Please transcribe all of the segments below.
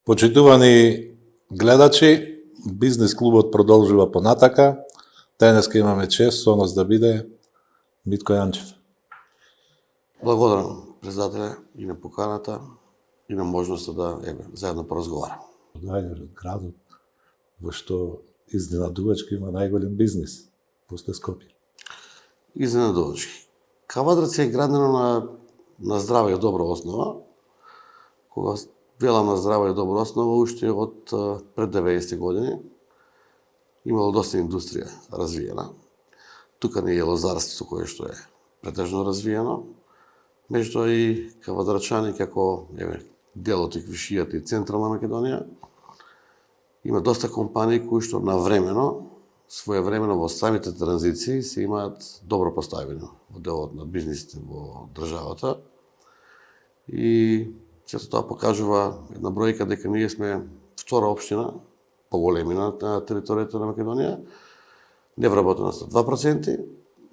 Почитувани гледачи, Бизнес клубот продолжува понатака. Денеска имаме чест со нас да биде Митко Јанчев. Благодарам, председателе, и на поканата, и на можноста да заедно поразговарам. Доаѓаш од градот во што изненадувачки има најголем бизнис после Скопје. Изненадувачки. Кавадарци е градено на здрава и добра основа. Кога велам на здрава и добра основа, уште од пред 90 години имало доста индустрија развиена. Тука не е лозарството кое што е претежно развиено. Меѓутоа и кавадарчани како дел од Вишијата и Централна Македонија има доста компании кои што своевремено во самите транзиции се имаат добро поставено во делот на бизнисите во државата. И сето тоа покажува една бројка дека ние сме втора општина, поголеми на територијата на Македонија, невработеност 2%,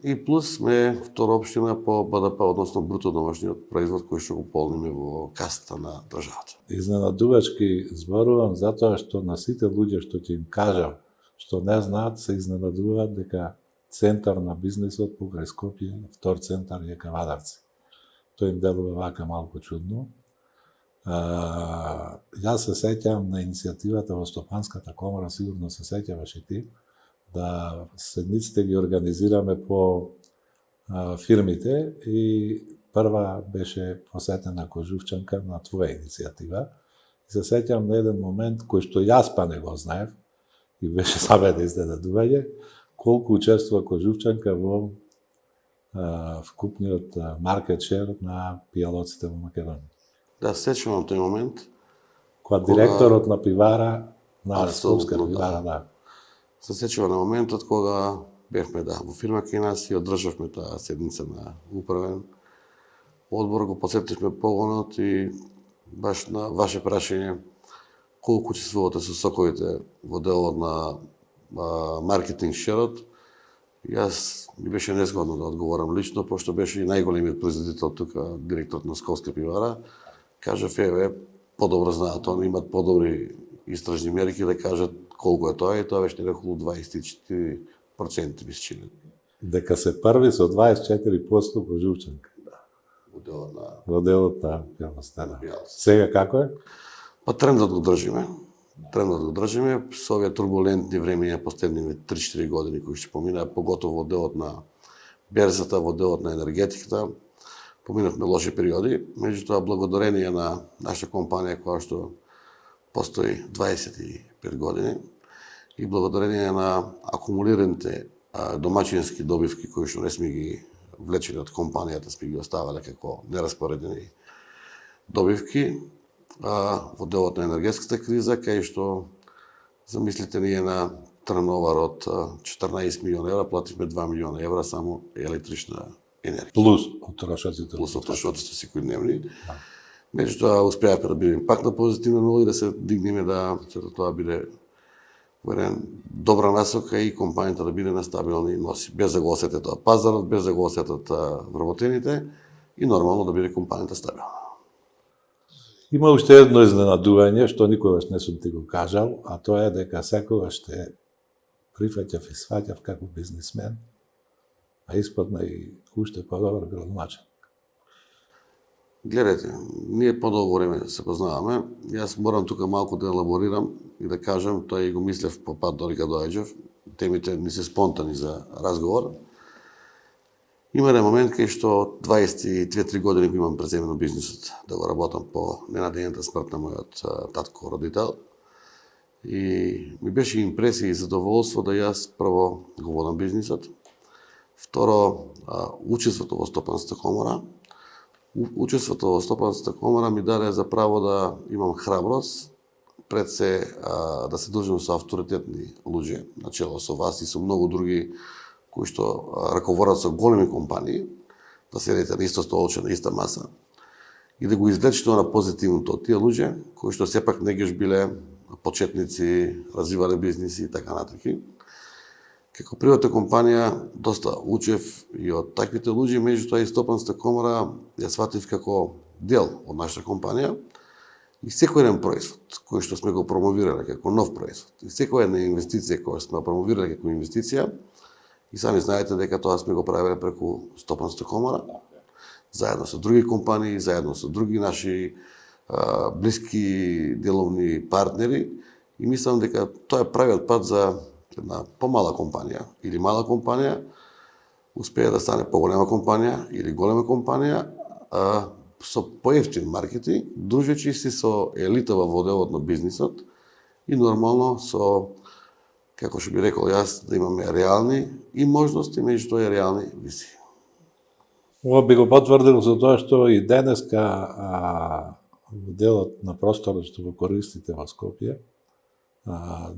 и плюс сме втора општина по БДП, односно бруто домашниот производ кој што го полниме во касата на државата. Изненадувачки зборувам затоа што на сите луѓе што ќе им кажам, што не знаат, се изненадуваат дека центар на бизнисот покрај Скопје, втор центар е Кавадарци. Тоа им делува вака малку чудно. Јас се сеќавам на иницијативата во Стопанската комора, сигурно се сеќаваш и ти, да седниците ги организираме по фирмите и прва беше посетена Кожувчанка на твоја иницијатива. И се сеќавам на еден момент кој што јас па не го знаев и беше саме да изненадување, колку учествува Кожувчанка во вкупниот маркет шер на пијалоците во Македонија. Да, сечувам тој момент. Кога директорот на пивара, на Скопска пивара, да. Се сечувам на моментот кога бевме во фирма кај нас и одржавме таа седница на управен одбор, го посетивме погонот и баш на ваше прашање колку учествувате со соковите во делот на маркетинг шерот, јас ми беше незгодно да одговорам лично, пошто беше и најголемиот производител тука, директорот на Скопска пивара. Кажав, подобро знаат, они имат подобри истражни мерки да кажат колку е тоа, и тоа беше околу 24% би се чини. Дека се први со 24% Кожувчанка. Во делот на пијалоста. Сега како е? Па трендот го држиме. Со овие турбулентни времења последниве 3-4 години кои што поминаа, поготово во делот на берзата, во делот на енергетиката, поминавме лоши периоди, меѓутоа благодарение на наша компанија која што постои 25 години и благодарение на акумулираните домачински добивки кои што не сме ги влечени од компанијата, сме ги оставале како нераспоредени добивки, во делот на енергетската криза, кај што, замислите, ние на трновар од 14 милиона евра плативме 2 милиона евра само електрична енергија. Плюс отрошоците. Плюс отрошоците секојдневни. Меѓутоа успеавме да бидеме пак на позитивна нула и да се дигнеме, да сето тоа биде во една добра насока и компанијата да биде на стабилни носи, без да го осетат пазарот, без да го осетат вработените и нормално да биде компанијата стабилна. Има уште едно изненадување што никогаш не сум ти го кажал, а тоа е дека секогаш те прифаќав и сваќав како бизнисмен, а испадна и уште подобар градоначелник. Гледайте, ние подолго време се познаваме. Јас морам тука малку да елаборирам и да кажам, тоа и го мислев по пат дори кога доаѓав. Темите не се спонтани за разговор. Има еден момент кај што 22-3 години го имам преземено бизнисот, да го работам по ненадејната смрт на мојот татко родител. И ми беше импресија и задоволство да јас прво го водам бизнисот. Второ, учеството во Стопанската комора. Учеството во Стопанската комора ми даде за право да имам храброст пред се да се дружам со авторитетни луѓе, начело со вас и со многу други кои што раководат со големи компании, да седите на исто столче, на иста маса и да го извлечете на позитивното од тие луѓе кои што сепак негаш биле почетници, развивале бизниси и така натаки. Како приватна компанија доста учев и од таквите луѓе, меѓутоа и Стопанската комора ја сватив како дел од нашата компанија И секој еден производ кој што сме го промовирале како нов производ, и секоја една инвестиција која сме го промовирале како инвестиција, и сами знаете дека тоа сме го правеле преку Стопанска комора, заедно со други компании, заедно со други наши блиски деловни партнери, и мислам дека тоа е правиот пат за една помала компанија или мала компанија успее да стане поголема компанија или голема компанија со поевтин маркетинг, дружејќи се со елитава во делот на бизнисот и нормално со, како што би рекол јас, да имаме реални и можности, меѓутоа и реални визии. Ова би го потврдил за тоа што и денеска во делот на просторот што го користите во Скопје,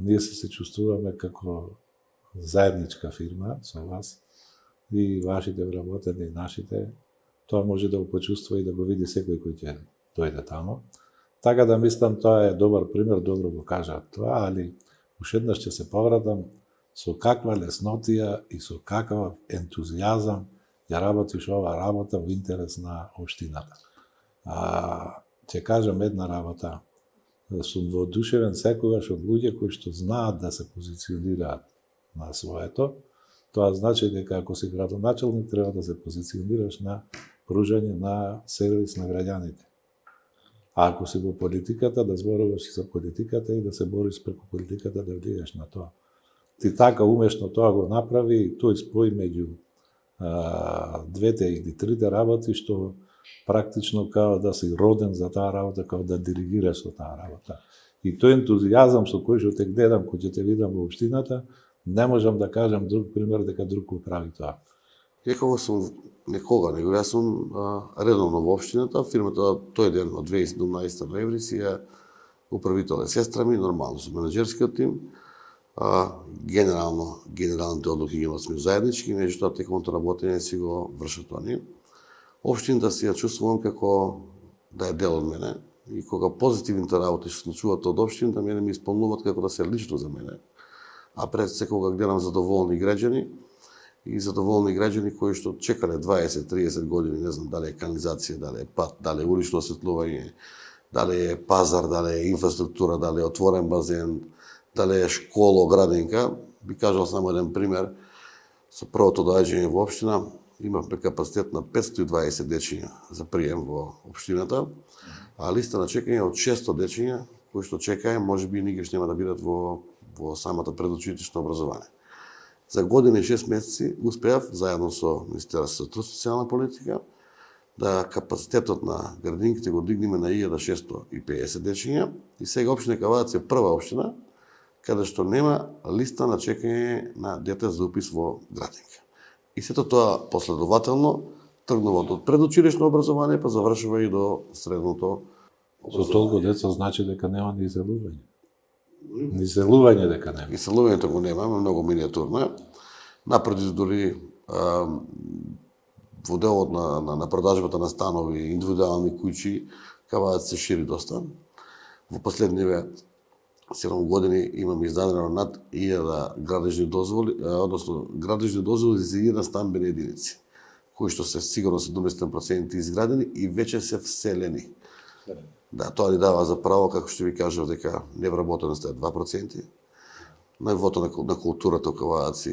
ние се чувствуваме како заедничка фирма со вас и вашите вработени и нашите. Тоа може да го почувствува и да го види секој кој ќе дојде тамо. Така да мислам тоа е добар пример, добро го кажа тоа, али уште еднаш ќе се повратам со каква леснотија и со какав ентузијазам ја работиш ова работа во интерес на општината. Ќе кажам една работа. Сум воодушевен секогаш од луѓе кои што знаат да се позиционираат на своето. Тоа значи дека ако си градоначелник треба да се позиционираш на пружање на сервис на граѓаните. А ако си во политиката, да зборуваш за политиката и да се бориш преку политиката да влиеш на тоа. Ти така умешно тоа го направи и тој спој меѓу двете или трите работи што практично као да си роден за таа работа, као да диригираш со таа работа. И тој ентузијазам со кој што те гледам, кој ќе те видам во општината, не можам да кажам друг пример дека друг го прави тоа. Него јас сум редовно во општината, фирмата тој ден од 2017 ноември си ја управител е сестра ми, нормално со менаџерскиот тим. Генералните одлуки ги носиме заеднички, меѓутоа текмото работење си го вршат они. Општината си ја чувствувам како да е дел од мене и кога позитивните работи се случуваат од општината, мене ми исполнуваат како да се лично за мене. А пред се кога гледам задоволни граѓани и задоволни граѓани кои што чекале 20-30 години, не знам дали е канализација, дали е пат, дали е улично осветлување, дали е пазар, дали е инфраструктура, дали е отворен базен, дали е школа, градинка. Би кажал само еден пример. Со првото доаѓање во општина имавме капацитет на 520 дечиња за прием во општината, а листа на чекање од 600 дечиња кои што чекаја, можеби никогаш нема да бидат во самата предучилишно образование. За година и 6 месеци успеав, заедно со Министерството за труд и социјална политика, да капацитетот на градинките го дигнеме на 1650 дечиња и сега општина Кавадац е прва општина каде што нема листа на чекање на дете за упис во градинка. И сето тоа последователно тргнува од предучилишно образование, па завршува и до средното Со толку деца значи дека нема ни изелување. Ни изелување дека нема. Иселувањето го нема, многу миниатурно е. Напреди дори во делот на продажбата на станови, индивидуални куќи, Кавадац се шири доста. Во последниве 7 години имаме издадено над 1000 градежни дозволи, односно градежни дозволи за 1 стамбени единици, кои што се сигурно 70% изградени и веќе се вселени. Да, тоа ни дава за право, како што ви кажав, дека невработеноста е 2%. Нивото на културата во Кавадац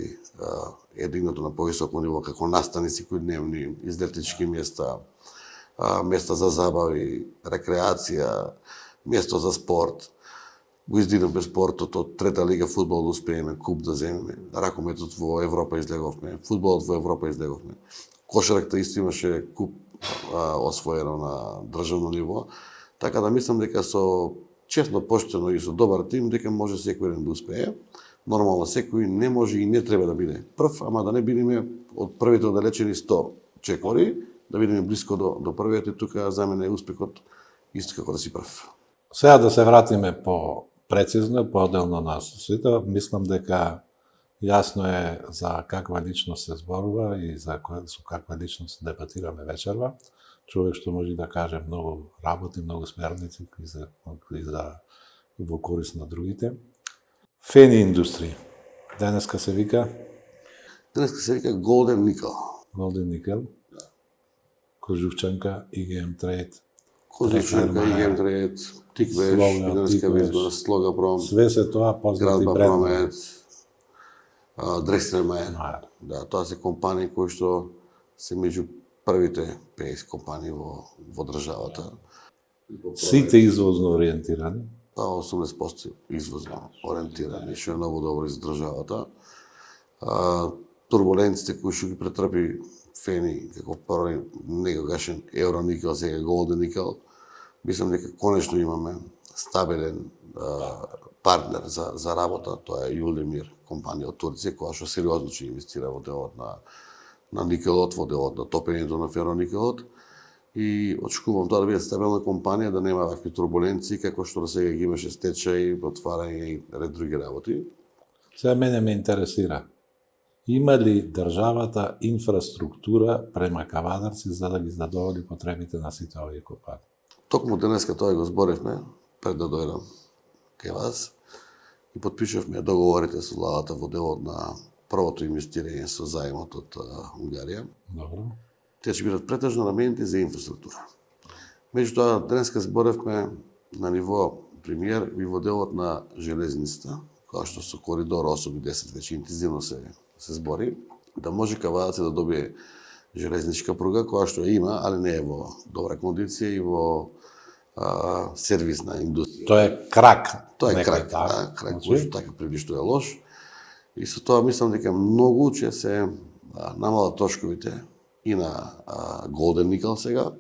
е дигнато на повисоко ниво, како настани секојдневни, излетнички места, места за забави, рекреација, место за спорт. Го издигнавме спортот од трета лига фудбал да успееме куп да земеме. Ракометот во Европа излеговме, фудбалот во Европа излеговме. Кошарката исто имаше куп освоено на државно ниво. Така да мислам дека со честно, поштено и со добар тим, дека може секој ден да успее. Нормално секој не може и не треба да биде прв, ама да не бидеме од првите оддалечени 100 чекори, да бидеме блиско до првиот и тука за мене е успехот исто како да си прв. Сега да се вратиме по прецизно, поделно на света, мислам дека јасно е за каква личност се зборува и со каква личност дебатираме вечерва. Човек што може да каже многу работи, многу смерници и за во корист на другите. Фени индустрија. Денеска се вика? Денеска се вика Golden Nickel. Golden Nickel. Кожувчанка, IGM Trade. Козличанка, Трекермайер, Игемтред, Тиквеш, Слога, Финанска Тиквеш. бизнес, Слогопром, Све се тоа познати Градба брендови. Промет, Дрекстермайер. Мајер. Да, тоа се компании кои што се меѓу првите 50 компании во државата. Сите извозно ориентирани. Па 80% извозно ориентирани, што е многу добро за државата. Турбуленциите кои што ги претрпи Фени, како први некогашен Евроникел, сега Голден Никел, мислам дека конечно имаме стабилен партнер за работа, тоа е Юлдемир, компанија од Турција, која што сериозно ќе инвестира во делот на никелот, во делот на топењето на фероникелот. И очекувам тоа да биде стабилна компанија, да нема вакви турбуленции, како што до сега ги имаше стечај, отварање и ред други работи. Сега мене ме интересира. Има ли државата инфраструктура према кавадарци за да ги задоволи потребите на сите овие компании? Токму денеска тоа го зборевме, пред да дојдам кај вас, и потпишавме договорите со владата во делот на првото инвестирање со заемот од Унгарија. Добро. Те ќе бидат претежно наменети за инфраструктура. Меѓутоа, денеска зборевме на ниво премиер и во делот на железницата, која што со коридор 8 и 10 веќе интензивно се збори, да може Кавадарци да добие железничка пруга, која што има, али не е во добра кондиција и во сервисна индустрија. Тоа е крак. Тоа е некој крак, так. да, крак Значи, кој што така прилично е лош. И со тоа мислам дека многу ќе се намалат трошковите и на Голден Никел сега,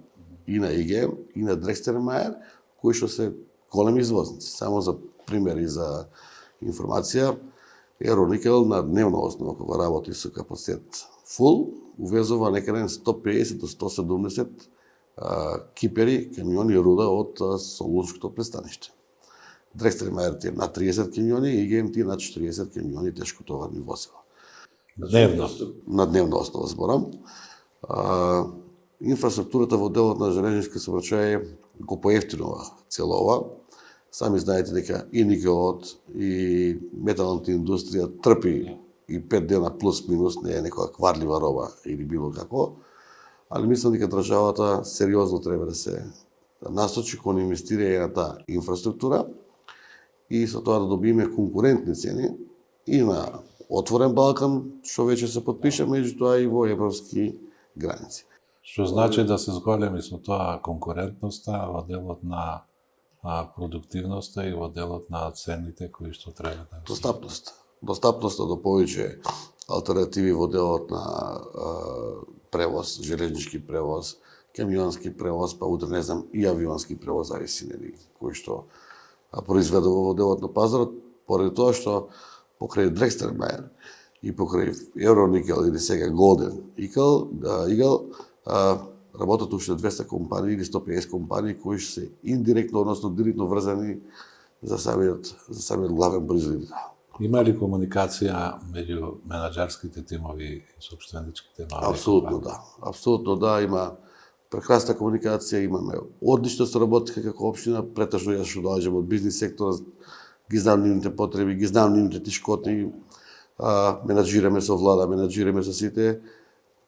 и на ИГМ, и на Дрекстермайер, кои што се големи извозници. Само за пример и за информација, Евроникел на дневна основа кога работи со капацитет фул, увезува некаде 150 до 170 кипери, камиони руда од Солунското пристаниште. Дрекстермайер ти е на 30 камиони, ИГМ ти е на 40 камиони тешкотоварни возила. Дневно. На дневна основа зборам. Инфраструктурата во делот на железничка сообраќај го поевтинува цело ова. Сами знаете дека и никелот, и металната индустрија трпи и 5 дена плюс-минус, не е некоја кварлива роба или било како, али мислам дека државата сериозно треба да се насочи кон инвестирање на таа инфраструктура и со тоа да добиеме конкурентни цени и на отворен Балкан, што веќе се потпиша, меѓутоа и во европски граници. Што значи да се зголеми со тоа конкурентноста во делот на продуктивноста и во делот на цените кои што треба да се. Достапноста до повеќе алтернативи во делот на превоз, железнички превоз, камионски превоз, па утре не знам и авионски превоз, зависи нели кој што произведува во делот на пазарот, поради тоа што покрај Дрекстермайер и покрај Евроникел или сега Голден Игел работат уште 200 компании или 150 компании кои се индиректно, односно директно врзани за самиот главен производител. Има ли комуникација меѓу менаџерските тимови и сопственичките на овие Апсолутно да. Апсолутно да, има прекрасна комуникација, имаме одлична соработка како општина, претежно јас што доаѓам од бизнис сектора, ги знам нивните потреби, ги знам нивните тишкоти, менаџираме со влада, менаџираме со сите,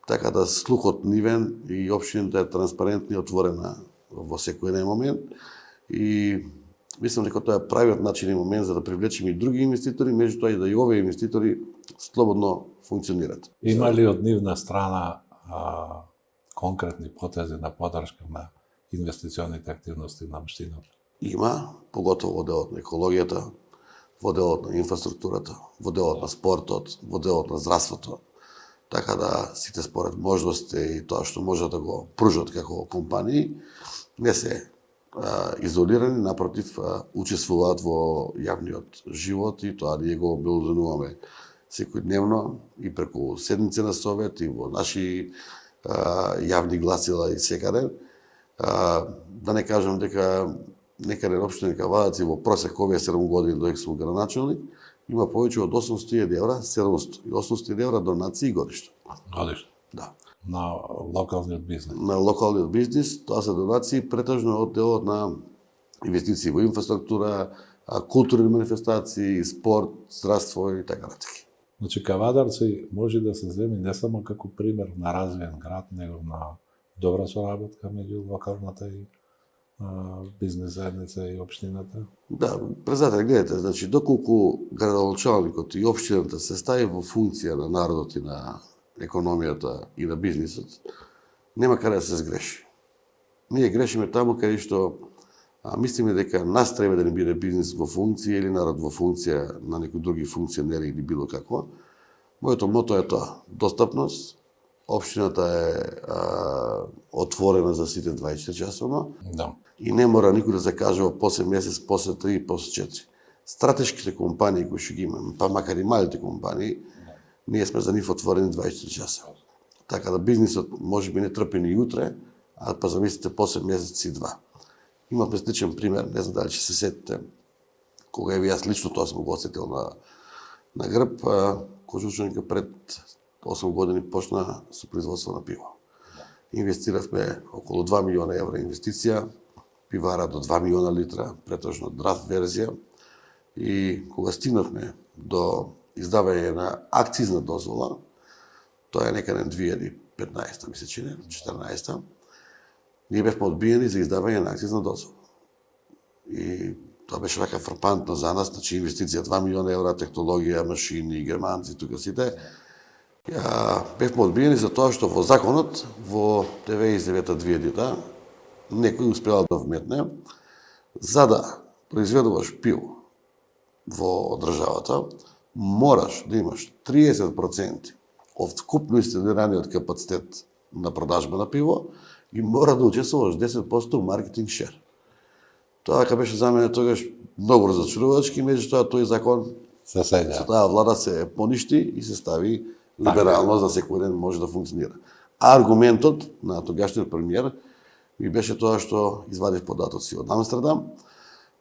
така да слухот нивен и општината е транспарентна и отворена во секој еден момент. И мислам дека тоа е правиот начин и момент за да привлечеме и други инвеститори, меѓутоа и да и овие инвеститори слободно функционираат. Има ли од нивна страна конкретни потези на поддршка на инвестиционите активности на општината? Има, поготово во делот на екологијата, во делот на инфраструктурата, во делот на спортот, во делот на здравството. Така да сите според можности и тоа што може да го пружат како компании, не се изолирани, напротив, учествуваат во јавниот живот и тоа ние го обелоденуваме секојдневно и преку седници на совет и во наши јавни гласила и секаде. Да не кажам дека некаде општина Кавадарци во просек овие 7 години додека сум градоначелник, има повеќе од 800.000 евра, 700 и 800.000 евра донации годишно. Годишно? Да. На локалниот бизнес? На локалниот бизнес, тоа се донации претежно од делот на инвестиции во инфраструктура, културни манифестации, спорт, здравство и така натаму. Значи, Кавадарци може да се земи не само како пример на развиен град, него на добра соработка меѓу локалната и бизнес заедница и општината? Да, презате, гледате, значи, доколку градоначалникот и општината се стави во функција на народот и на економијата и на бизнисот, нема каде да се сгреши. Ние грешиме таму каде што мислиме дека нас треба да не биде бизнис во функција или народ во функција на некои други функционери или било какво. Моето мото е тоа: достапност. Општината е отворена за сите 24 часовно. Да. И не мора никој да закажува после месец, после 3, после 4. Стратешките компании кои што ги имаме, па макар и малите компании, ние сме за нив отворени 24 часа. Така да бизнисот може би не трпи ни утре, а па замислите после месец и 2. Имавме сличен пример, не знам дали ќе се сетите, кога еви јас лично тоа сум го осетил на грб, Кожучанка пред 8 години почна со производство на пиво. Инвестиравме околу 2 милиона евра инвестиција, пивара до 2 милиона литра, претежно драфт верзија. И кога стигнавме до издавање на акцизна дозвола, тоа е некаде 2015, мисля че не, 14, ние бевме одбиени за издавање на акцизна дозвола. И тоа беше така фрапантно за нас, значи инвестиција 2 милиона евра, технологија, машини, германци, тука сите. Бевме одбиени за тоа што во законот, во 99-2000, некој успела да вметне, за да произведуваш пиво во државата, мораш да имаш 30% од вкупно инсталираниот капацитет на продажба на пиво и мора да учествуваш 10% маркетинг шер. Тоа дека беше за мене тогаш многу разочарувачки, меѓутоа тој закон За сега. со таа влада се поништи и се стави либерално за секој ден може да функционира. А аргументот на тогашниот премиер ми беше тоа што извадив податоци од Амстердам,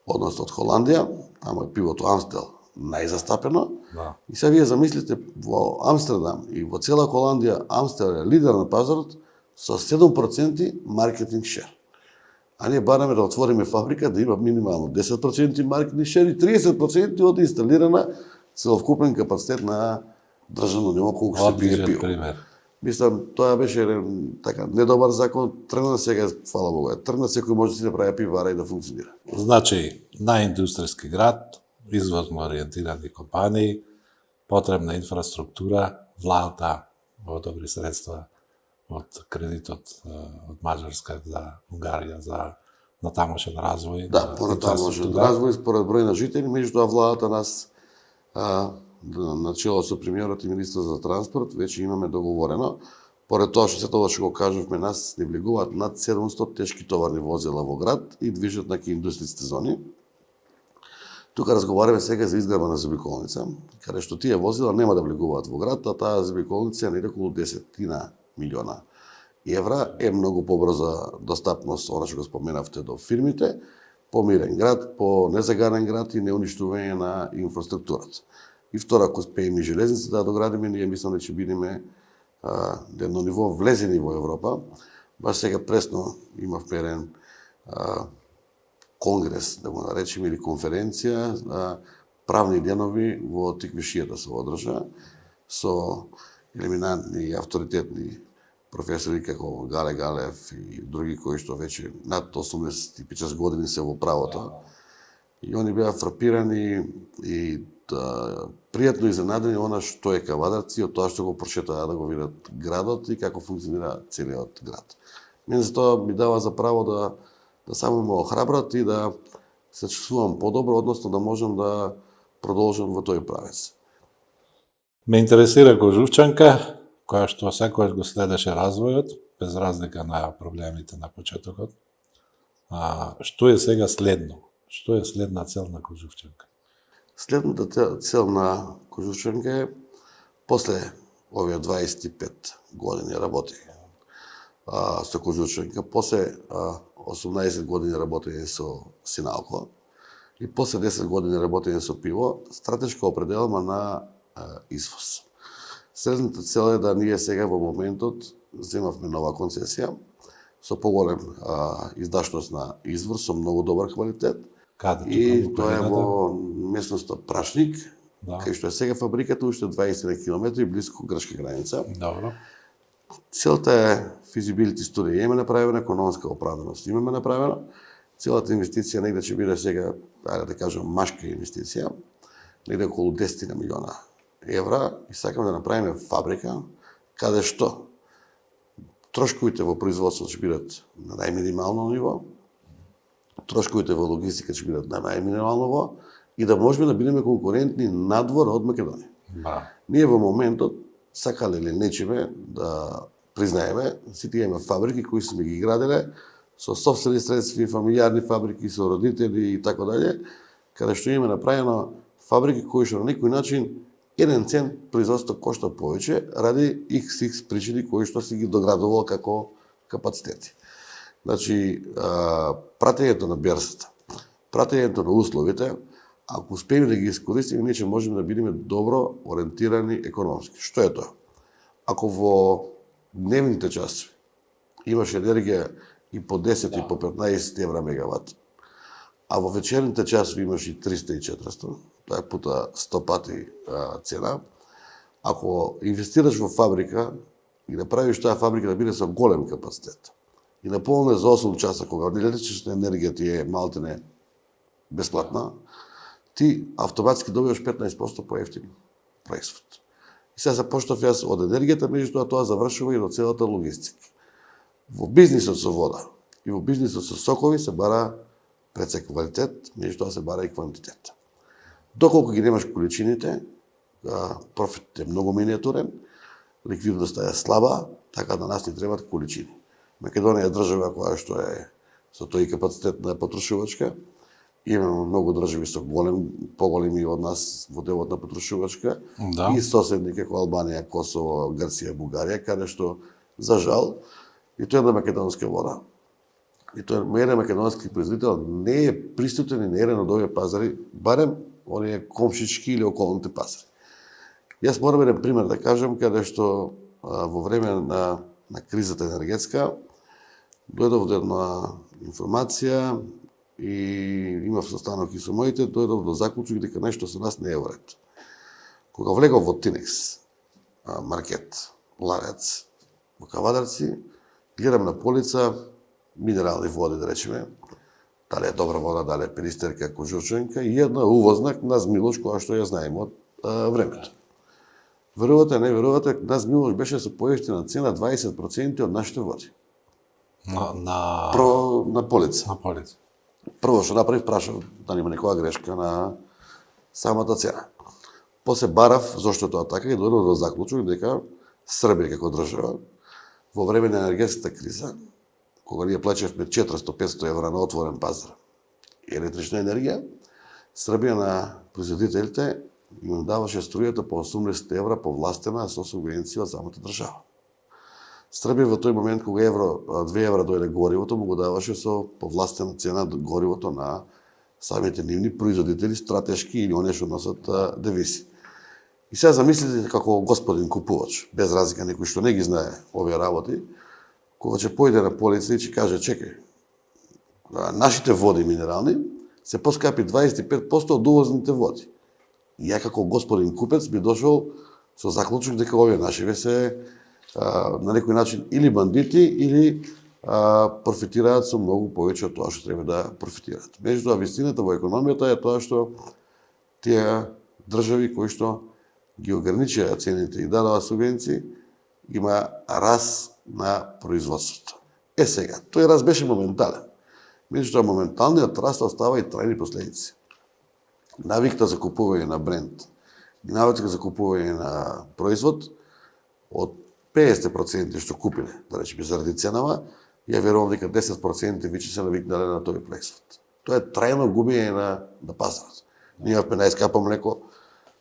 односно од Холандија, тамо е пивото Амстел најзастапено. Да. И сега вие замислите во Амстердам и во цела Холандија Амстел е лидер на пазарот со 7% маркетинг шер. А ние бараме да отвориме фабрика да има минимално 10% маркетинг шер и 30% од инсталирана целокупен капацитет на државно ниво колку се пие Одличен пиво. пример. Мислам, тоа беше така недобар закон, тргна сега, фала Богу, тргна секој може да си направи пивара и да функционира. Значи, најиндустријски град, извозно ориентирани компании, потребна инфраструктура, владата одобри средства од кредитот од Маđарска за Унгарија за натамошен развој. Да, понатамошен развој според број на жители, меѓутоа владата нас начело со премиерот и министрот за транспорт веќе имаме договорено. Поред тоа што се тоа што го кажувме, нас не влегуваат над 700 тешки товарни возила во град и движат на индустријските зони. Тука разговараме сега за изградба на заобиколница, каде што тие возила нема да влегуваат во град, а таа заобиколница е околу 10 милиона евра, е многу побрза достапност, она што го споменавте, до фирмите, помирен град, по незагарен град и неуништување на инфраструктурата. И втора, ако успееме и железницата да доградиме, ние мислам дека ќе бидеме на едно ниво влезени во Европа. Баш сега пресно имавме еден конгрес, да го наречеме, или конференција, правни денови во Тиквишијата се одржа, со елеминантни и авторитетни професори како Гале Галев и други кои што веќе над 85 години се во правото. И они беа фрапирани и пријатно изненадени она што е кавадарци од тоа што го прочитаа да го видат градот и како функционира целиот град. Мене за тоа ми дава за право да само ме охрабрат и да се чувствувам подобро, односно да можам да продолжам во тој правец. Ме интересира Кожувчанка, која што секојаш го следеше развојот, без разлика на проблемите на почетокот. Што е сега следно? Што е следна цел на Кожувчанка? Следната цел на Кожувчанка е, после овие 25 години работи со Кожувчанка, после 18 години работење со Синалко и после 10 години работење со пиво, стратешко определама на извоз. Следната цел е да ние сега во моментот земавме нова концесија со поголем издашност на извор, со многу добар квалитет. Каде И тоа е во местноста Прашник, Да. кај што е сега фабриката, уште 20 км близко грчка граница. Добро. Целта е физибилити студија имаме направена, економска оправданост имаме направена Целата инвестиција негде ќе биде сега, ајде да кажам, машка инвестиција, негде околу 10 милиона евра и сакаме да направиме фабрика каде што трошковите во производство ќе бидат на најминимално ниво, трошковите во логистика ќе бидат на најминимално ниво и да можеме да бидеме конкурентни надвор од Македонија. Ние во моментот сакале или нечиме да признаеме, сите имаме фабрики кои сме ги граделе со собствени средства, фамилиарни фабрики, со родители и така дале, каде што имаме направено фабрики кои што на некој начин 1 цент производство кошта повеќе ради XX причини кои што си ги доградувал како капацитети. Значи, пратењето на берзата, пратењето на условите, ако успееме да ги искористиме, ние ќе можеме да бидеме добро ориентирани економски. Што е тоа? Ако во дневните часови имаш енергија и по 10 и по 15 евра мегават, а во вечерните часови имаш и 300 и 400, тоа е пута 100 пати цена, ако инвестираш во фабрика и направиш таа фабрика да биде со голем капацитет и наполне за 8 часа, кога електрична енергија ти е малтене бесплатна, ти автоматски добиваш 15% поевтин производ. И сега започнав јас од енергијата, меѓутоа тоа завршува и до целата логистика. Во бизнисот со вода и во бизнисот со сокови се бара пред се квалитет, меѓутоа се бара и квантитет. Доколку ги немаш количините, профитот е многу миниатурен, ликвидноста е слаба, така да нас ни требаат количини. Македонија е држава која што е со тој капацитет на потрошувачка. Имаме многу држави со поголеми од нас во делот на потрошувачка и соседни како Албанија, Косово, Грција, Бугарија, каде што за жал и тоа е на македонска вода. И тоа е македонски производител не е пристапен и не е на овие пазари, барем оние комшички или околните пазари. Јас морам еден пример да кажам каде што во време на кризата енергетска дојдов до една информација и имав состанок и со моите, дојдов до заклучок дека нешто со нас не е во ред. Кога влегов во Тинекс, маркет, ларец, во Кавадарци, гледам на полица минерални води, да речеме, дали е добра вода, дали е перистерка, кожурченка и една увозна Кназ Милош, која што ја знаеме од времето. Верувате, не верувате, Кназ Милош беше со поевтина цена 20% од нашите води. На полица. На полица. Прво што направив, прашав да нема некоја грешка на самата цена. После барав зошто тоа така и дојдов до заклучок дека Србија како држава во време на енергетската криза, кога ние плаќавме 400-500 евра на отворен пазар и електрична енергија, Србија на производителите им даваше струјата по 80 евра повластена со субвенција од самата држава. Србија во тој момент кога 2 евра дојде горивото, му го даваше со повластена цена горивото на самите нивни производители стратешки или оние што носат девизи. И сега замислите како господин купувач, без разлика некој што не ги знае овие работи, кога ќе појде на полица и ќе каже, чекај, нашите води минерални се поскапи 25% од увозните води. И ја како господин купец би дошол со заклучок дека овие нашиве се на некој начин или бандити, или профитираат со многу повеќе од тоа што треба да профитираат. Меѓутоа, вистината во економијата е тоа што тие држави кои што ги ограничија цените и дадоа субвенции, има раст на производството. Сега, тој раст беше моментален. Меѓутоа, моменталниот раст остава и трајни последици. Навикта за купување на бренд и навикта за купување на производ од 50% што купиле, да речеме заради ценава, ја верувам дека 10% веќе се навикнале на тој производ. Тоа е трајно губење на пазарот. Ние имавме најскапо млеко,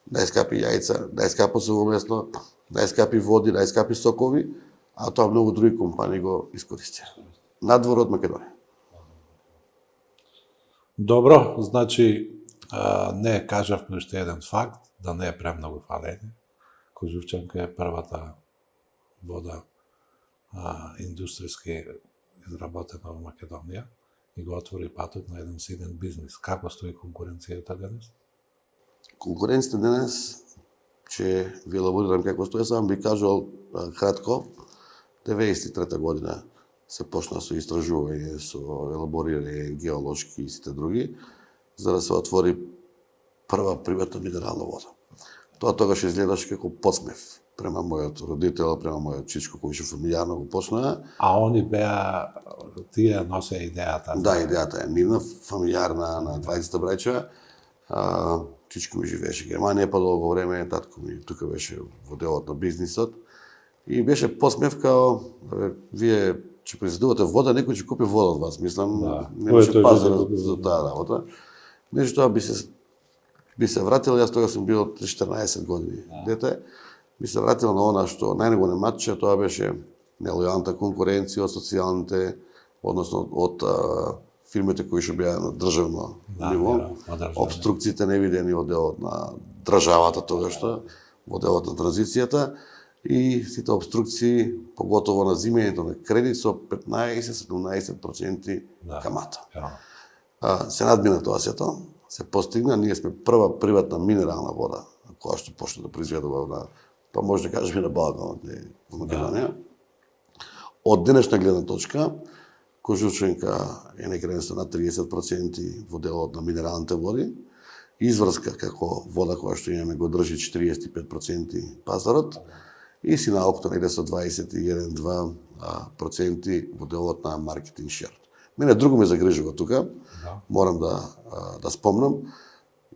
најскапи јајца, најскапо совомесно, најскапи води, најскапи сокови, а тоа многу други компании го искористија. Надвор од Македонија. Добро, значи не кажавме уште еден факт, да не е премногу фалење. Кожувчанка е првата вода индустријски изработена во Македонија и го отвори патот на еден силен бизнис. Како стои конкуренцијата денес? Конкуренцијата денес, ќе ви елаборирам како стои, само би кажал кратко, 93 година се почна со истражување, со елаборирање геолошки и сите други, за да се отвори прва приватна минерална вода. Тоа тогаш изгледаше како подсмев према мојот родител, према мојот чичко кој ше фамилијарно го почнаа. А они беа, тие носеа идејата. Да, идејата е нивна, фамилијарна на 20 браќа. Чичко ми живееше Германија по долго време, татко ми тука беше во делот на бизнисот. И беше подсмев као, вие ќе произведувате вода, некој ќе купи вода од вас. Мислам, не беше пазар за таа работа. Меѓутоа би се вратил, јас тога сум бил 14 години дете, би се вратил на она што најнего не матче, тоа беше нелојалната конкуренција од социјалните, односно од фирмите кои што беа на државно ниво, обструкциите невидени од делот на државата тогаш, во делот на транзицијата, и сите обструкции, поготово на зимењето на кредит со 15-17% камата. Се надмина тоа сето, се постигна, ние сме прва приватна минерална вода, која што почна да произведува на, па може да кажеме на Балканот, во Македонија. Од денешна гледна точка, Кожученка е некаде со на 30% во делот на минералните води, изврска како вода која што имаме го држи 45% пазарот, и Синалкото негде со 21-2% во делот на маркетинг шер. Мене друго ме загрижува тука, морам да спомнам,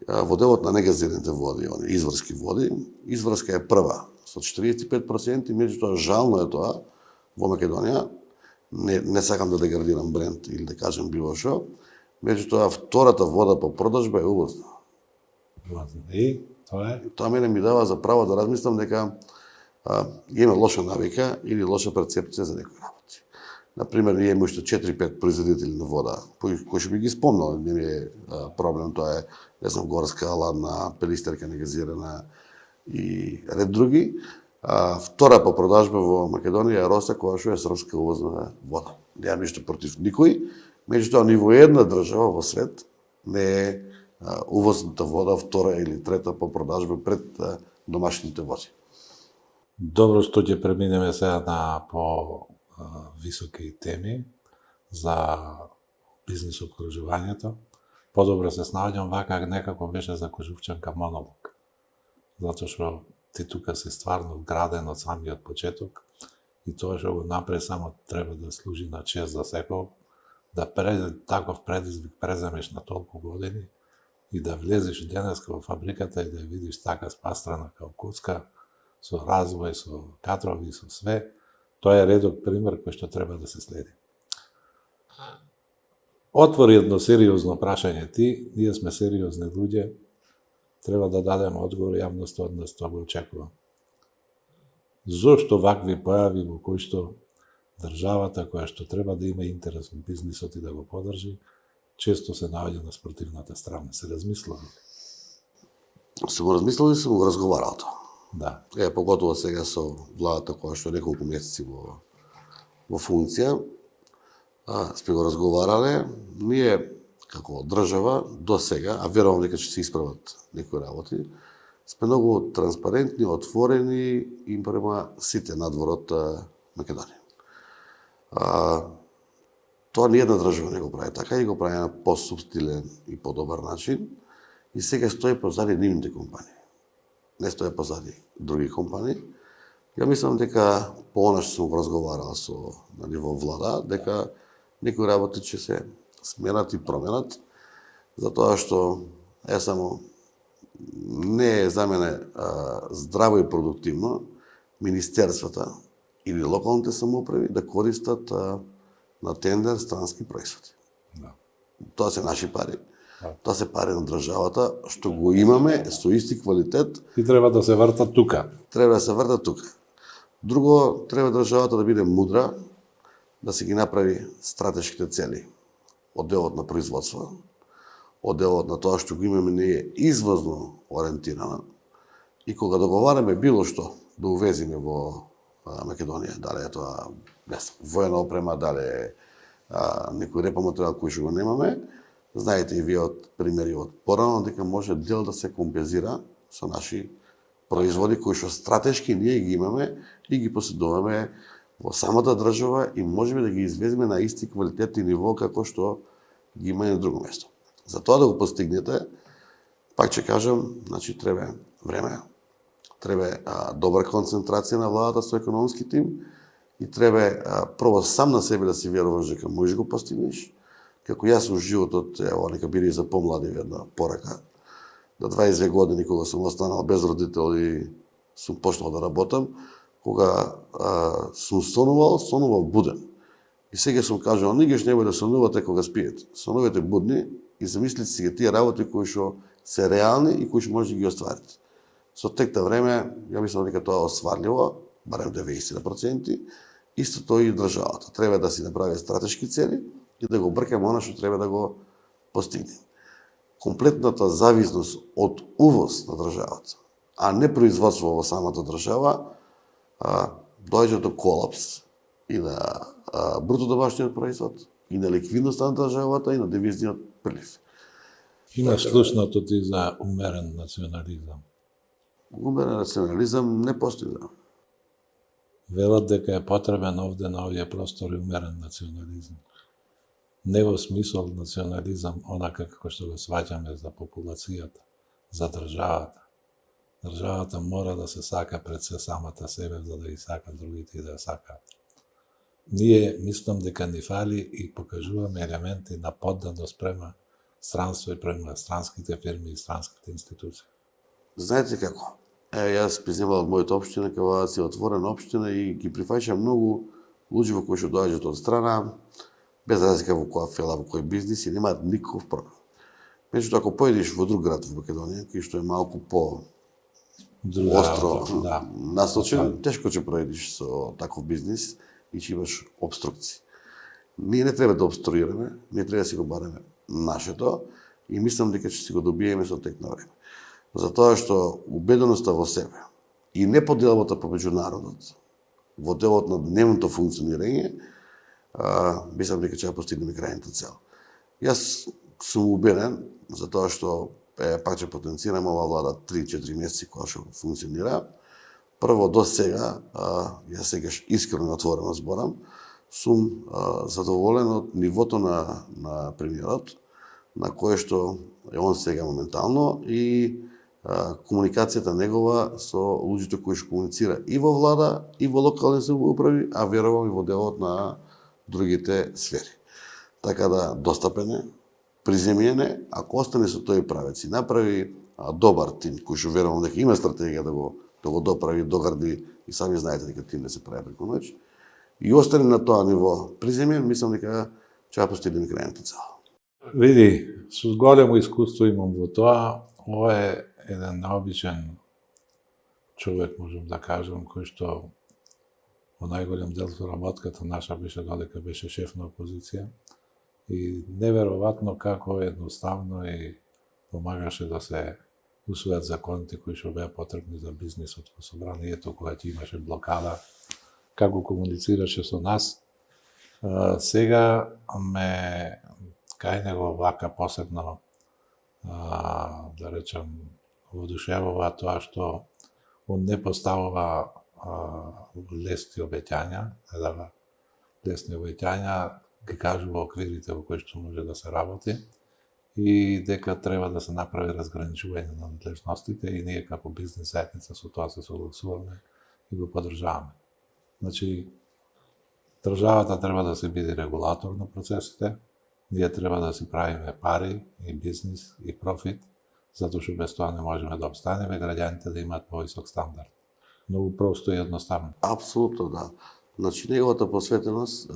во делот на негазираните води, изврски води, изврска е прва со 45%, меѓутоа жално е тоа во Македонија, не сакам да деградирам бренд или да кажем било што, меѓутоа втората вода по продажба е увозна. И тоа е? Тоа мене ми дава за право да размислам дека има лоша навика или лоша перцепција за некои работи. Например, ние имаме уште 4-5 производители на вода, кои што би ги спомнал, не е проблем, тоа е, не знам, горска, ладна, пелистерка негазирана и ред други. Втора по продажба во Македонија е Роса, која што е српска увозна вода. Немам ништо против никој, меѓутоа ни во една држава во свет не е увозната вода втора или трета по продажба пред домашните води. Добро што ќе преминеме сега на високи теми за бизнис обкружувањето. Подобро се снаоѓам вака некако беше за Кожувчанка монолог. Затоа што ти тука си стварно вграден од самиот почеток и тоа што го направи само треба да служи на чест за секој, да таков предизвик преземеш на толку години и да влезеш денеска во фабриката и да ја видиш така спастрана као куцка, со развој, со кадрови, со све, тоа е редок пример кој што треба да се следи. Отвори едно сериозно прашање ти, ние сме сериозни луѓе, треба да дадеме одговор, јавноста од нас тоа го очекува. Зошто вакви појави во кои што државата која што треба да има интерес во бизнисот и да го подржи, често се наоѓа на спротивната страна. Се размислува? Сум размислил и сум го разговарал тоа. Да. Поготово сега со владата која што е неколку месеци во функција, сме го разговарале, ние како држава до сега, а верувам дека ќе се исправат некои работи, сме многу транспарентни, отворени и према сите надвор од Македонија. Тоа ни една држава не го прави така и го прави на посубтилен и подобар начин и сега стои позади нивните компании. Не стои позади други компании. Ја мислам дека по она што сум разговарал на ниво влада, дека некои работи ќе се сменат и променат, затоа што само не е за мене здраво и продуктивно министерствата или локалните самоуправи да користат на тендер странски производи. Да. Тоа се наши пари. Тоа се пари на државата, што го имаме со исти квалитет. И треба да се вртат тука. Треба да се вртат тука. Друго, треба државата да биде мудра, да се ги направи стратешките цели од делот на производство, од делот на тоа што го имаме ние извозно ориентирано и кога договараме било што да увезиме во Македонија, дали е тоа воена опрема, дали е некој репоматеријал кој што го немаме, знаете и вие од примери од порано дека може дел да се компензира со наши производи кои што стратешки ние ги имаме и ги поседуваме во самата држава и можеме да ги извеземе на исти квалитет и ниво како што ги има и на друго место. За тоа да го постигнете, пак ќе кажам, значи треба време, треба добра концентрација на владата со економски тим и треба прво сам на себе да си веруваш дека можеш го постигнеш. Како јас во животот, ево, нека биде и за помлади една порака, до 22 години кога сум останал без родител и сум почнал да работам, кога сум сонувал буден. И сега сум кажал, нигаш немој да сонувате кога спиете. Сонувате будни и замислите си тие работи кои што се реални и кои што може да ги остварите. Со текта време, ја мислам дека тоа е остварливо, барем 90%, истото и државата. Треба да си направи стратешки цели и да го бркаме она што треба да го постигнем. Комплетната зависност од увоз на државата, а не производство во самата држава, дојде до колапс и на бруто домашниот производ, и на ликвидноста на државата, и на девизниот прилив. Има слушнато ти за умерен национализам. Умерен национализам не постои. Велат дека е потребен овде на овие простори умерен национализам. Не во смисол национализам онака како што го сваќаме за популацијата, за државата. Државата мора да се сака пред се самата себе, за да ги сака другите и да ја сакаат. Ние мислам дека ни фали и покажуваме елементи на подданост према странство и према странските фирми и странските институции. Знаете како? Јас признавам од мојата општина, кога си отворена општина и ги прифаќам многу луѓе во кои што доаѓаат од страна, без разлика во која фела, во кој бизнис и немаат никаков проблем. Меѓутоа, ако појдеш во друг град во Македонија, кој што е малку по остро насочен, тешко ќе пројдеш со таков бизнис и ќе имаш обструкции. Ние не треба да обструираме, ние треба да си го бареме нашето и мислам дека ќе си го добиеме со тек на време. Затоа што убеденоста во себе и неподелбата помеѓу народот во делот на дневното функционирање, мислам дека ќе постигнеме крајната цел. Јас сум убеден, затоа што пак ќе потенцирам ова влада 3-4 месеци која што функционира. Прво, до сега, јас сегаш искрено отворено зборам, сум задоволен од нивото на премиерот, на кое што е он сега моментално и комуникацијата негова со луѓето кои што комуницира и во влада, и во локални самоуправи, а верувам и во делот на другите сфери. Така да достапен е, приземјен е, ако остане со тој правец и направи добар тим, кој што верувам дека има стратегија да го доправи, догради, и сами знаете дека тим не се прави преку ноќ, и остане на тоа ниво приземјен, мислам дека ќе постигнеме крајната цел. Види, со големо искуство имам во тоа, ова е еден необичен човек, можам да кажам, кој што во најголем дел со работката наша беше додека беше шеф на опозиција и неверојатно како едноставно и помагаше да се усвојат законите кои што беа потребни за бизнисот во собранието, кога ќе имаше блокада, како комуницираше со нас. Сега ме кај него вака посебно да речам воодушевува тоа што он не поставува лесни обеќања, не дава лесни обеќања, ги кажува оквирите во кои што може да се работи и дека треба да се направи разграничување на надлежностите и ние како бизнес заедница со тоа се согласуваме и го поддржаваме. Значи, државата треба да се биде регулатор на процесите, ние треба да си правиме пари и бизнис и профит, затоа што без тоа не можеме да обстанеме, граѓаните да имаат повисок стандард. Многу просто и едноставно. Апсолутно, да. Значи, неговата посветеност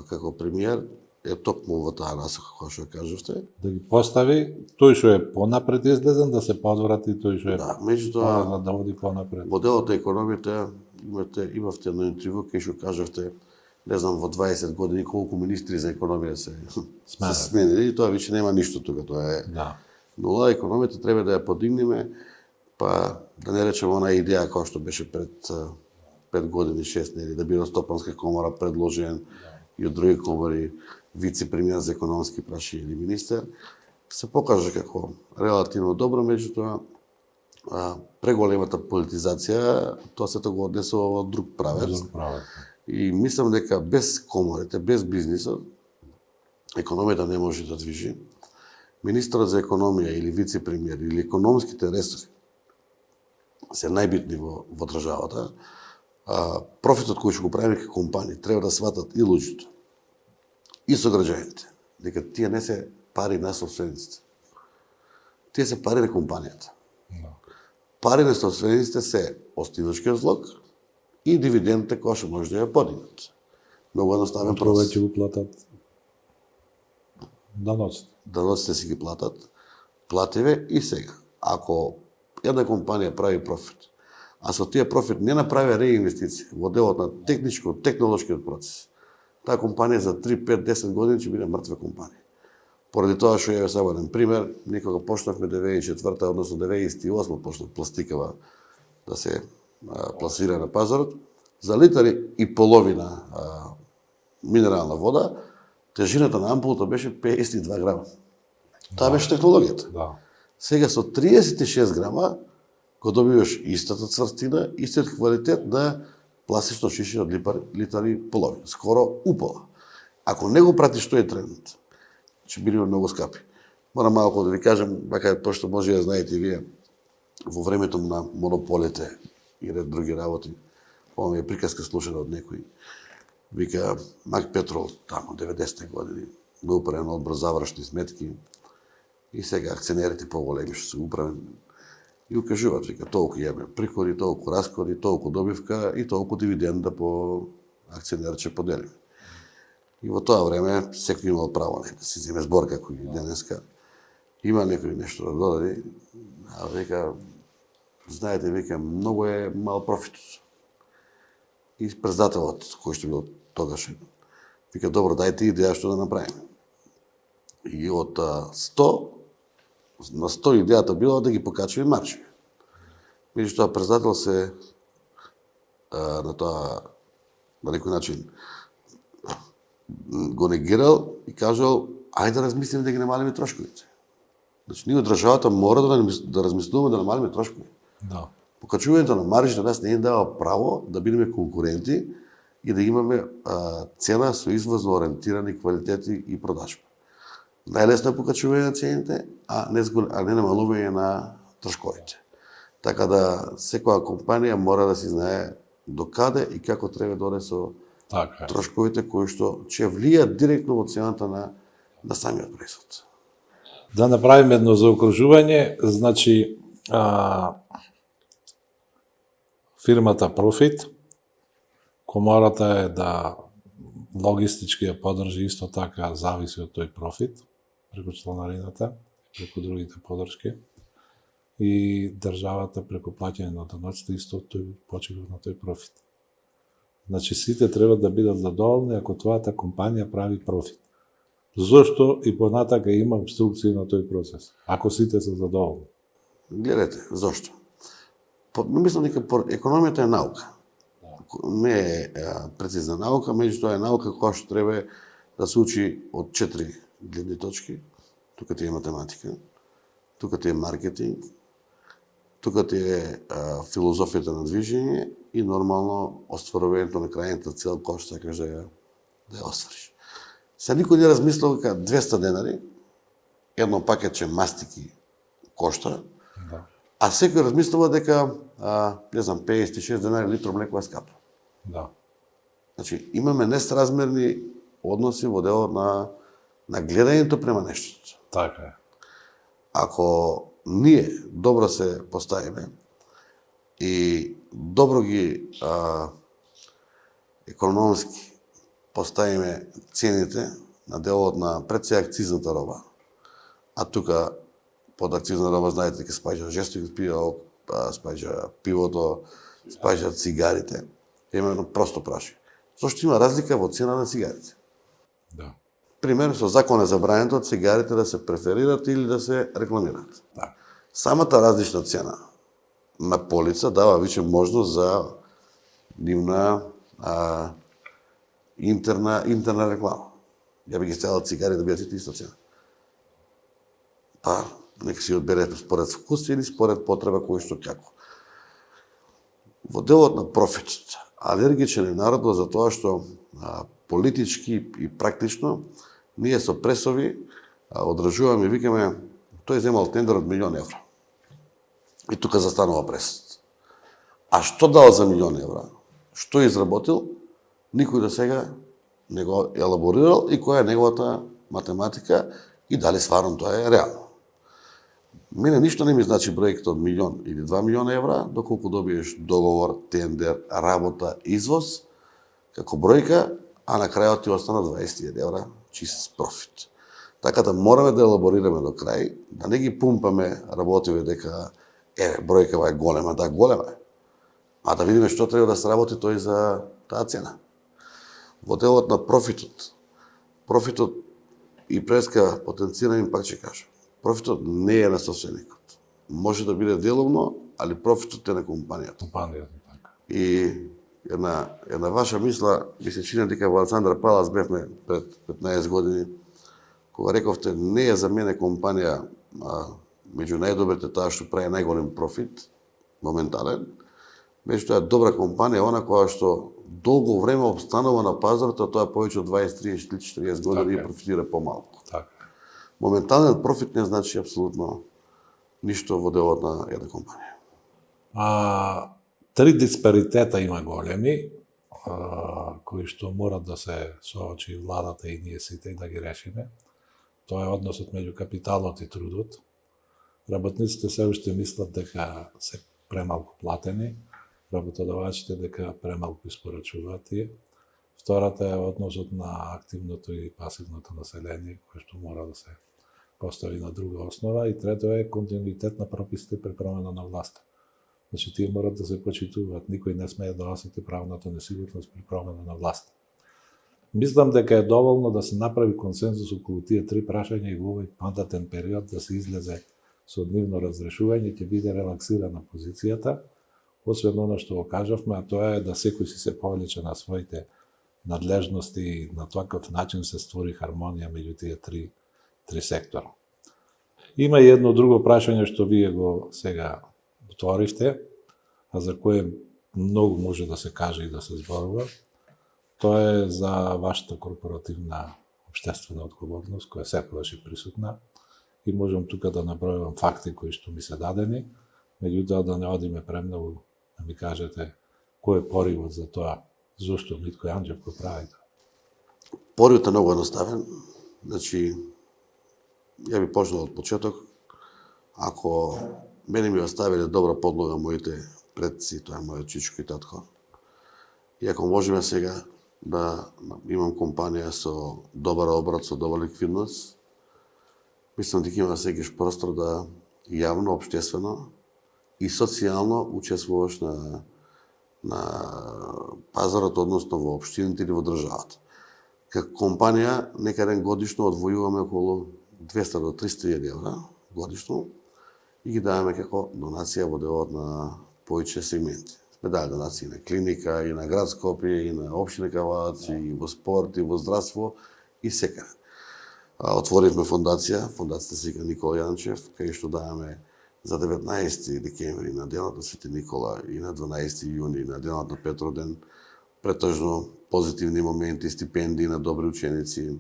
како премиер е токму во таа насока, која што кажавте. Да ги постави тој што е понапред изгледен, да се подврати тој што е меѓутоа да води понапред. Во делот на економијата имавте едно интервју кај што кажавте, не знам, во 20 години колку министри за економија се сменили и тоа веќе нема ништо тука, тоа е нула. Економијата треба да ја подигнеме, па да не речеме она идеја која што беше пред 5 години, 6, нели, да биде Стопанска комора предложен и од други комори вице-премиер за економски прашања или министер, се покажа како релативно добро, меѓутоа преголемата политизација, тоа сето го однесува во друг правец. Друг правец. И мислам дека без коморите, без бизнисот, економијата не може да движи. Министерот за економија или вице-премиер или економските ресори се најбитни во државата. Профитот кој ќе го прави како компании треба да сватат и луѓето и сограѓаните дека тие не се пари на собствениците. Тие се пари на компанијата. Да. Пари на собствениците се остиночкиот злог и дивидендите кои што може да ја подигнат. Многу едноставен процес. Повеќе уплатат даноците. Даноците си ги платат, плативе и сега. Ако една компанија прави профит, а со тие профит не направи реинвестиција во делот на технолошкиот процес, таа компанија за 3, 5, 10 години ќе биде мртва компанија. Поради тоа што е само еден пример, некога почнавме 2004, односно 2008 почнав пластикава да се пласира на пазарот, за литари и половина минерална вода, тежината на ампулата беше 52 грама. Таа беше технологијата. Да. Сега со 36 грама го добиваш истата цврстина, истиот квалитет на пластично шише од литари и половина, скоро упола. Ако не го пратиш тој тренд, ќе бидеме многу скапи. Морам малку да ви кажам, вака пошто може да знаете и вие, во времето на монополите и ред други работи, ова ми е приказка слушана од некој. Вика, Мак Петрол, тамо, 90-те години, на управен одбор завршни сметки, и сега акционерите поголеми што се управен, и укажуваат, вика, толку имаме приходи, толку расходи, толку добивка и толку дивиденда по акционер ќе поделиме. И во тоа време секој имал право да си земе збор како и денеска. Има некој нешто да додади, а века, знаете, века, многу е мал профитот. И председателот кој што бил тогаш, вика, добро, дајте идеја што да направиме. И од 100 на 100 идејата била да ги покачува маржи. Меѓутоа председател се на тоа на некој начин го негирал и кажал, ајде да размислиме да ги намалиме трошковите. Значи, ние од државата мора да размислуваме да намалиме трошкови. Да. Покачувањето на маржите нас не ни дава право да бидеме конкуренти и да имаме цена со извозно ориентирани квалитети и продажба. Најлесно е покачување на цените, а не намалување на трошковите. Така да секоја компанија мора да си знае до каде и како треба да оде со Така е. трошковите кои што ќе влијат директно во цената на самиот производ. Да направиме едно заокружување, значи фирмата Профит, комората е да логистички ја поддржи, исто така зависи од тој профит, преку чланарината, преку другите поддршки, и државата преку плаќање на даноците исто тој почива на тој профит. Значи сите треба да бидат задоволни ако твојата компанија прави профит. Зошто и понатака има обструкција на тој процес, ако сите се задоволни? Гледате, зошто? Мислам дека економијата е наука. Не е прецизна наука, меѓутоа е наука која што треба да се учи од 4 гледни точки. Тука ти е математика, тука ти е маркетинг, тука ти е филозофијата на движење и нормално остварувањето на крајната цел која што сакаш да ја оствариш. Сега никој не размислува дека 200 денари едно пакетче мастики кошта, Да. а секој размислува дека не знам 56 денари литро млеко е скапо. Да. Значи имаме несразмерни односи во делот на гледањето према нештото. Така е. Ако ние добро се поставиме и добро ги економски поставиме цените на делот на пред се акцизната роба, а тука под акцизна роба знаете дека спаѓа жесток пиво, спаѓа пивото, спаѓа цигарите. Има едно просто прашање. Зошто има разлика во цена на цигарите? Да. Пример, со закон е забрането цигарите да се преферират или да се рекламират. Да. Самата различна цена на полица дава више можност за нивна интерна реклама. Ја би ги ставил цигари да бидат иста цена. Па, нека си одбере според вкус или според потреба кој што како. Во делот на профитот, алергичен е народот за тоа што политички и практично ние со пресови одржуваме и викаме тој земал тендер од €1.000.000. И тука застанува пресот. А што дал за €1.000.000? Што изработил? Никој до сега не го елаборирал и која е неговата математика и дали стварно тоа е реално. Мене ништо не ми значи бројката од €1.000.000 или €2.000.000, доколку добиеш договор, тендер, работа, извоз, како бројка, а на крајот ти остана €20.000 чист профит. Така да мораме да елаборираме до крај, да не ги пумпаме работиве дека бројкава е голема, да голема е. А да видиме што треба да се работи тој за таа цена. Во делот на профитот и преска потенцирани, пак ќе кажам, профитот не е на собственикот. Може да биде делумно, али профитот е на компанијата. Така. И една ваша мисла, ми се чини дека во Александра Палас бевме пред 15 години, кога рековте не е за мене компанија меѓу најдобрите таа што прави најголем профит, моментален, меѓутоа е добра компанија, она која што долго време обстанува на пазарот, а тоа повеќе од 20, 30, 40 години и профитира помалку. Така. Моментален профит не значи апсолутно ништо во делот на една компанија. Три диспаритета има големи, кои што мора да се соочи владата и ние сите да ги решиме. Тоа е односот меѓу капиталот и трудот. Работниците се уште мислат дека се премалку платени, работодавачите дека премалку испорачуваат тие. Втората е односот на активното и пасивното население, кое што мора да се постави на друга основа. И трето е континуитет на прописите при промена на власта. Значи, тие морат да се почитуваат. Никој не смее да осети правната несигурност при промена на власта. Мислам дека е доволно да се направи консензус околу тие три прашања и во овој мандатен период да се излезе со нивно разрешување, ќе биде релаксирана позицијата, освен оно што го кажавме, а тоа е да секој си се повлече на своите надлежности и на таков начин се створи хармонија меѓу тие три сектора. Има и едно друго прашање што вие го сега отворивте, а за кое многу може да се каже и да се зборува. Тоа е за вашата корпоративна општествена одговорност, која секогаш е присутна. И можам тука да набројувам факти кои што ми се дадени, меѓутоа да не одиме премногу, да ми кажете кој е поривот за тоа, зошто Митко Јанџев го прави тоа. Поривот е многу едноставен. Значи, ја би почнал од почеток. Ако мене ми оставиле добра подлога моите предци, тоа е мојот чичко и татко, и ако можеме сега да имам компанија со добар обрат, со добра ликвидност, мислам дека има секогаш простор да јавно, општествено и социјално учествуваш на пазарот, односно во општините или во државата. Како компанија, некаден годишно одвојуваме околу 200 до 300 евра годишно и ги даваме како донација во делот на повеќе сегменти. Сме дали донации на клиника, и на град Скопје, и на општина Кавадац, и во спорт, и во здравство, и секаде. Отворивме фондација, фондацијата се вика Никола Јанчев, кај што даваме за 19 декември на денот на Свети Никола и на 12 јуни на денот на Петроден, претежно позитивни моменти, стипендии на добри ученици,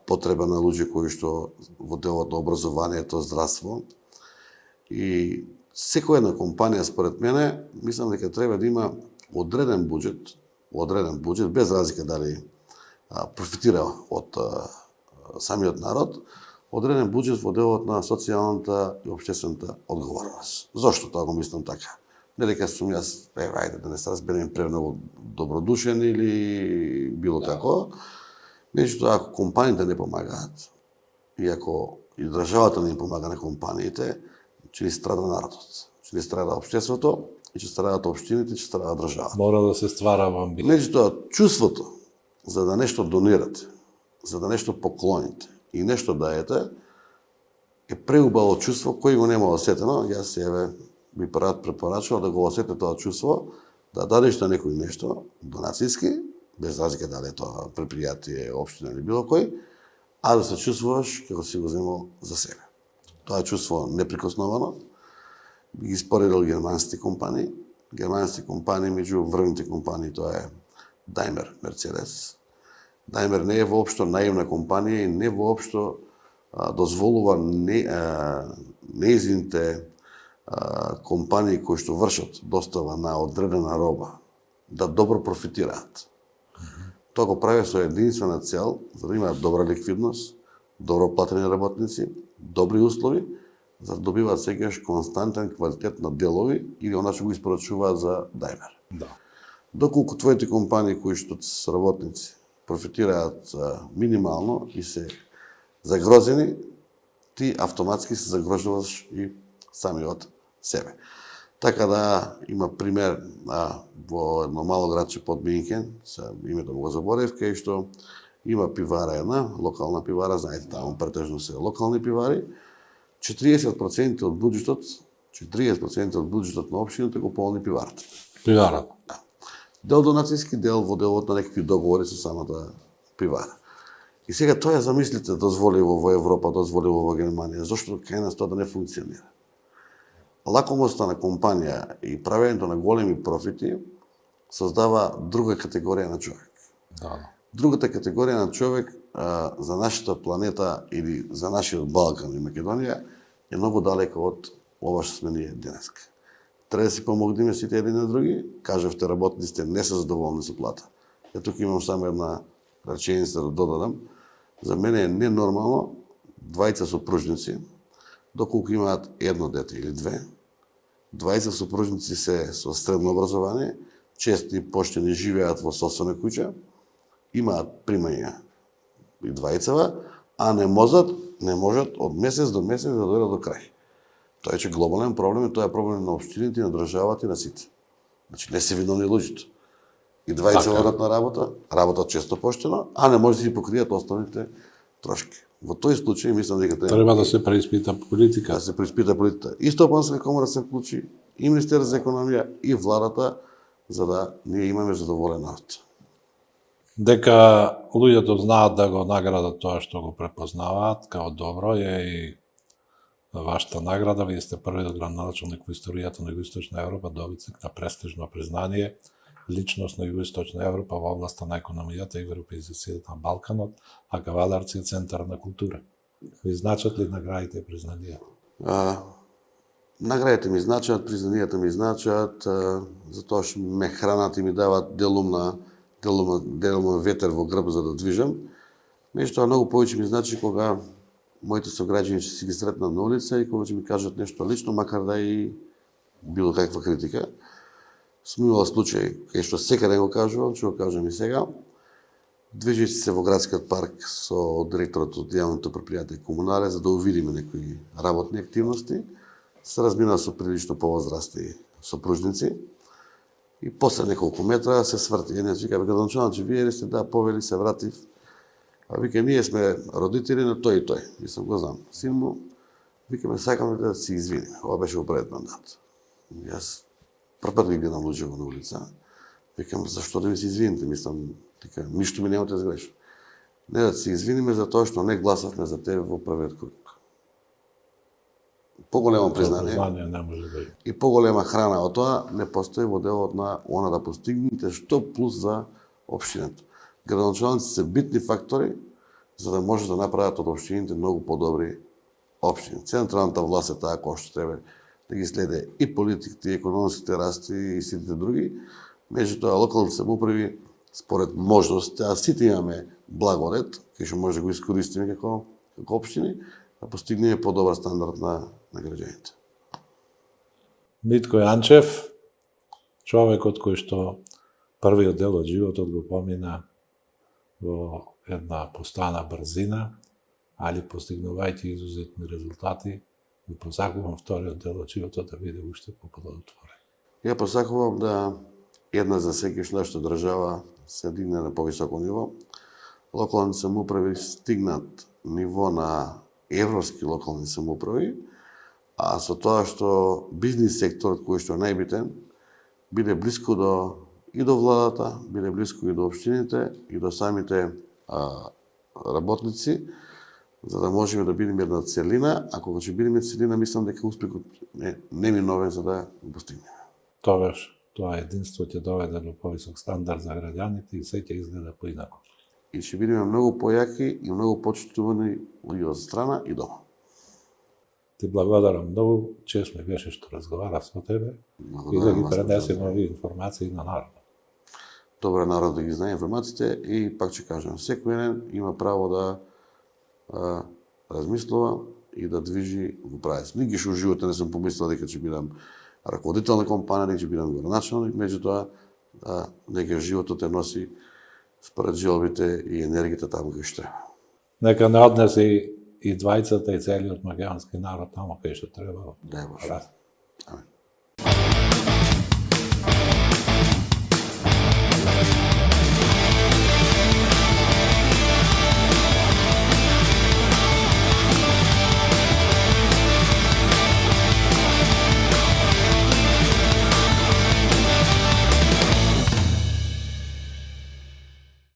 потреба на луѓе кои што во делот на образованието, здравство. И секоја една компанија, според мене, мислам дека треба да има одреден буџет, без разлика дали профитира од самиот народ, одреден буџет во делот на социјалната и општествената одговорност. Зошто тоа го мислам така? Не дека сум јас, ајде да не се разбереме премногу добродушен или било како, меѓутоа ако компаниите не помагаат и ако и државата не им помага на компаниите, ќе ни страда народот, ќе ни страда општеството, и ќе страдат општините, ќе страда државата. Мора да се ствара во амбиент. Меѓутоа, чувството за да нешто донирате, за да нешто поклоните и нешто даете, е преубаво чувство кој го нема осетено. Јас би препорачувал да го осете тоа чувство, да дадеш на некој нешто донацијски, без разлика дали е тоа предпријатие, општина или било кој, а да се чувствуваш како си го земал за себе. тоа чувство неприкосновено, би ги споредил германските компании. Германските компании, меѓу врвните компании, тоа е Daimler, Mercedes. Daimler не е воопшто наивна компанија и не воопшто дозволува неизините компании кои што вршат достава на одредена роба да добро профитираат. Тоа го прави со единствена цел, за да имаат добра ликвидност, добро платени работници, добри услови, за да добиваат секогаш константен квалитет на делови или она што го испорачуваат за Daimler. Да. Доколку твоите компании кои што се работници профитираат минимално и се загрозени, ти автоматски се загрожуваш и самиот себе. Така да има пример во едно мало градче под Минхен, името му го заборев, кај што има пивара една, локална пивара, знаете, таму претежно се локални пивари, 40% од буџетот, 40% од буџетот на општината го полни пиварата. Пиварата. Да. Дел донацијски, дел во делот на некакви договори со самата пивара. И сега тоа замислите дозволиво во Европа, дозволиво во Германија, зошто кај нас тоа да не функционира? Лакомоста на компанија и правењето на големи профити создава друга категорија на човек. Да. Другата категорија на човек за нашата планета или за нашиот Балкан и Македонија е многу далеко од ова што сме ние денеска. Треба да си помогнеме сите едни на други. Кажавте, работниците не се задоволни со плата. Ја тука имам само една реченица да додадам. За мене е ненормално двајца сопружници, доколку имаат едно дете или две, двајца сопружници се со средно образование, честни, поштени, живеат во собствена куќа, имаат примања и двајцава, а не можат од месец до месец да дојдат до крај. Тоа е глобален проблем и тоа е проблем на општините, на државата и на сите. Значи не се виновни луѓето. И двајца одат на работат често поштено, а не може да си покријат основните трошки. Во тој случај мислам дека треба да се преиспита политика. Да се преиспита политика. И Стопанска комора се вклучи, и Министерство за економија, и владата, за да ние имаме задоволен народ. Дека луѓето знаат да го наградат тоа што го препознаваат као добро е и вашата награда. Вие сте првиот градоначалник во историјата на Југоисточна Европа добитник на престижно признание личност на Југоисточна Европа во областа на економијата и европеизацијата на Балканот, а Кавадарци е центар на култура. Ви значат ли наградите и признанијата? Наградите ми значат, признанијата ми значат, затоа што ме хранат и ми дават делумна ветер во грб за да движам. Меѓутоа многу повеќе ми значи кога моите сограѓани ќе си ги сретнат на улица и кога ќе ми кажат нешто лично, макар да и било каква критика. Сум имал случај кај што секаде го кажувам, ќе го кажам и сега. Движејќи се во градскиот парк со директорот од јавното предпријатие Комунале за да увидиме некои работни активности, се размина со прилично повозрасти сопружници и после неколку метра се сврти. Еден вика, градоначалник, вие сте, да, повели се вратив. А вика, ние сме родители на тој и тој. Мислам, го знам. Син му, викаме, сакаме да се извиниме. Ова беше во пред мандат. Јас прв ги гледам луѓето на улица. Викам, зашто да ми се извините? Мислам, дека ништо ми немате сгрешно. Не да се извиниме за тоа што не гласавме за тебе во првиот круг. Поголемо признание не може да е. И поголема храна од тоа не постои во делот на она да постигнете што плюс за општината. Градоначалници се битни фактори за да може да направат од општините многу подобри општини. Централната власт е таа која што треба да ги следи и политиките, и економските расти и сите други. Меѓутоа локалните самоуправи според можност, а сите имаме благодет, кај што може да го искористиме како општини, да постигнеме подобар стандард на граѓаните. Митко Јанчев, човекот кој што првиот дел од животот го помина во една постојана брзина, али постигнувајќи изузетни резултати, и посакувам вториот дел од животот да биде уште поплодотворен. Ја посакувам да една за секојаш нашата држава се дигне на повисоко ниво. Локални самоуправи стигнат ниво на европски локални самоуправи, а со тоа што бизнис секторот кој што е најбитен биде блиску и до владата, биде блиску и до општините и до самите работници, за да можеме да бидеме една целина, а кога ќе бидеме целина, мислам дека успехот е неминовен за да го постигнеме. Тогаш тоа единство ќе доведе до повисок стандард за граѓаните и се ќе изгледа поинаку. И ќе бидеме многу појаки и многу почитувани и од страна и дома. Ти благодарам многу, чест ми беше што разговарав со тебе и да ги пренесем овие информации на народот. Добро е народ да ги знае информациите и пак ќе кажам, секој еден има право да размислува и да движи во правец. Никогаш во животот не сум помислил дека ќе бидам раководител на компанија, дека ќе бидам градоначалник, меѓутоа нека животот те носи според желбите и енергијата таму кај што треба. Нека не однеси и двајцата и целиот македонски народ таму кај што треба. Дај Боже. Амен.